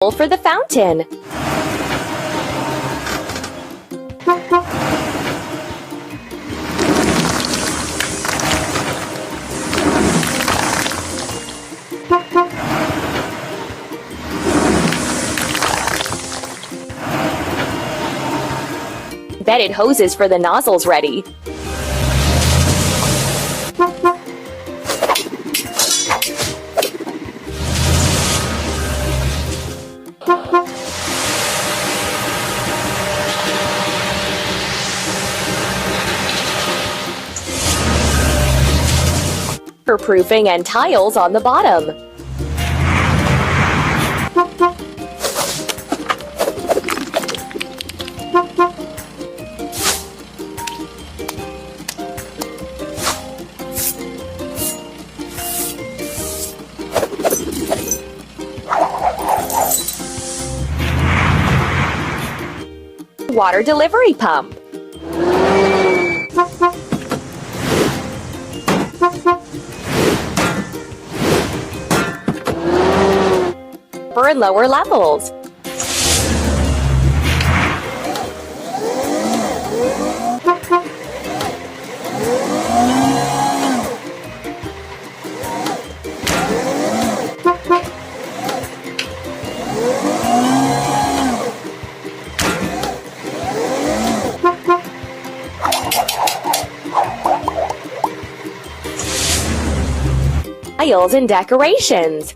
for the fountain. Bedded hoses for the nozzles ready. Proofing and tiles on the bottom. Water delivery pump. Upper and lower levels. Tiles and decorations.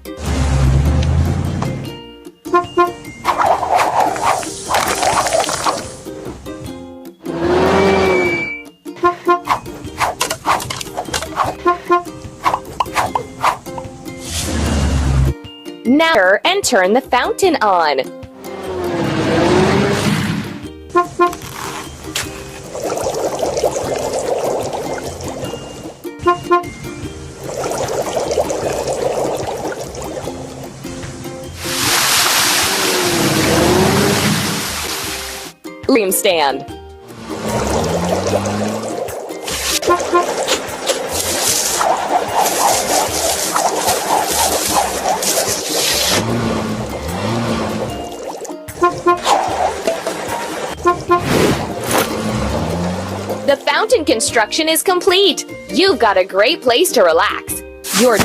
Now and turn the fountain on. Room stand. The fountain construction is complete. You've got a great place to relax. You're